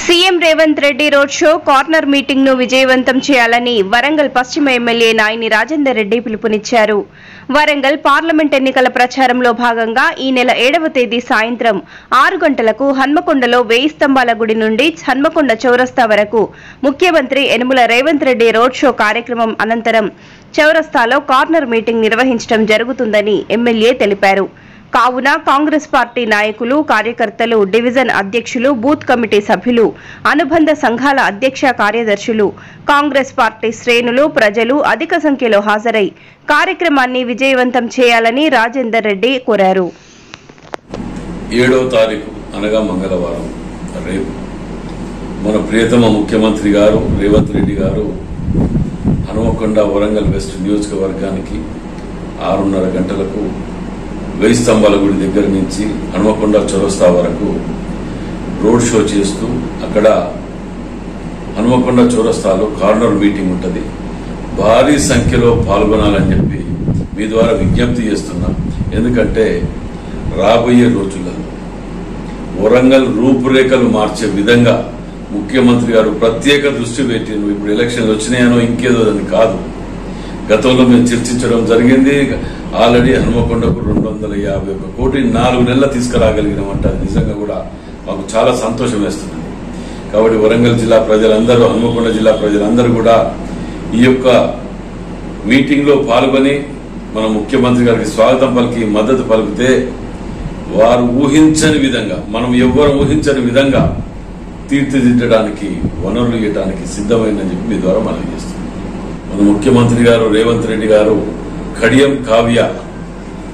CM Revanth Reddy road show corner meeting ను విజయవంతం చేయాలని వరంగల్ పశ్చిమ ఎమ్మెల్యే నాయని రాజేందర్ రెడ్డి పిలుపునిచ్చారు. వరంగల్ పార్లమెంట్ ఎన్నికల ప్రచారంలో భాగంగా ఈ నెల 7వ తేదీ సాయంత్రం 6 గంటలకు హన్మకొండలో 1000 స్తంభాల గుడి నుండి హన్మకొండ చౌరస్తా వరకు ముఖ్యమంత్రి యనమల రేవంత్ రెడ్డి రోడ్ షో కార్యక్రమం అనంతరం చౌరస్తాలో కార్నర్ మీటింగ్ నిర్వహించడం జరుగుతుందని ఎమ్మెల్యే తెలిపారు. కావున కాంగ్రెస్ పార్టీ నాయకులు, కార్యకర్తలు, డివిజన్ అధ్యక్షులు, బూత్ కమిటీ సభ్యులు, అనుబంధ సంఘాల అధ్యక్ష కార్యదర్శులు, కాంగ్రెస్ పార్టీ శ్రేణులు, ప్రజలు అధిక సంఖ్యలో హాజరై కార్యక్రమాన్ని విజయవంతం చేయాలని రాజేందర్ రెడ్డి కోరారు. 7వ తారీఖు అనగా మంగళవారం రేపు మన ప్రియతమ ముఖ్యమంత్రి గారు రేవంత్ రెడ్డి గారు హనుమకొండ వరంగల్ వెస్ట్ నియోజకవర్గానికి 6:30 గంటలకు 1000 స్తంభాల గుడి దగ్గర నుంచి హనుమకొండ చౌరస్తా వరకు రోడ్ షో చేస్తూ అక్కడ హనుమకొండ చౌరస్తాలో కార్నర్ మీటింగ్ ఉంటుంది. భారీ సంఖ్యలో పాల్గొనాలని చెప్పి మీ ద్వారా విజ్ఞప్తి చేస్తున్నాం. ఎందుకంటే రాబోయే రోజుల్లో వరంగల్ రూపురేఖలు మార్చే విధంగా ముఖ్యమంత్రి గారు ప్రత్యేక దృష్టి పెట్టిండ్రు. ఇప్పుడు ఎలక్షన్లు వచ్చినాయనో ఇంకేదో అని కాదు, గతంలో మేము చర్చించడం జరిగింది. ఆల్రెడీ హనుమకొండకు 251 కోటి 4 నెలలు తీసుకురాగలిగినామంట. నిజంగా కూడా మాకు చాలా సంతోషం వేస్తుంది. కాబట్టి వరంగల్ జిల్లా ప్రజలందరూ, హనుమకొండ జిల్లా ప్రజలందరూ కూడా ఈ యొక్క మీటింగ్ లో పాల్గొని మన ముఖ్యమంత్రి గారికి స్వాగతం పలికి మద్దతు పలికితే వారు ఊహించని విధంగా, మనం ఎవ్వరు ఊహించని విధంగా తీర్చిదిద్దడానికి, వనరులు ఇవ్వడానికి సిద్ధమైందని చెప్పి మీ ద్వారా మనవి చేస్తున్నాం. మన ముఖ్యమంత్రి గారు రేవంత్ రెడ్డి గారు కడియం కావ్య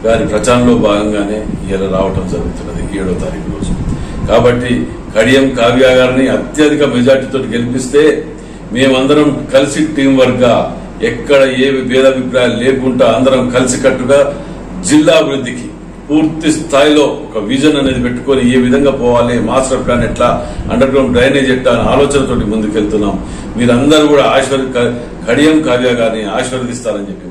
గారి ప్రచారంలో భాగంగానే ఇలా రావటం జరుగుతున్నది 7వ తారీఖు రోజు. కాబట్టి కడియం కావ్య గారిని అత్యధిక మెజార్టీతో గెలిపిస్తే మేమందరం కలిసి టీం వర్క్ గా, ఎక్కడ ఏ భేదాభిప్రాయాలు లేకుండా అందరం కలిసికట్టుగా జిల్లా అభివృద్ధికి పూర్తి స్థాయిలో ఒక విజన్ అనేది పెట్టుకుని ఏ విధంగా పోవాలి, మాస్టర్ ప్లాన్ ఎట్లా, అండర్ గ్రౌండ్ డ్రైనేజ్ ఎట్లా అనే ఆలోచనతోటి ముందుకెళ్తున్నాం. మీరందరూ కూడా కడియం కావ్య గారిని ఆశీర్వదిస్తారని చెప్పి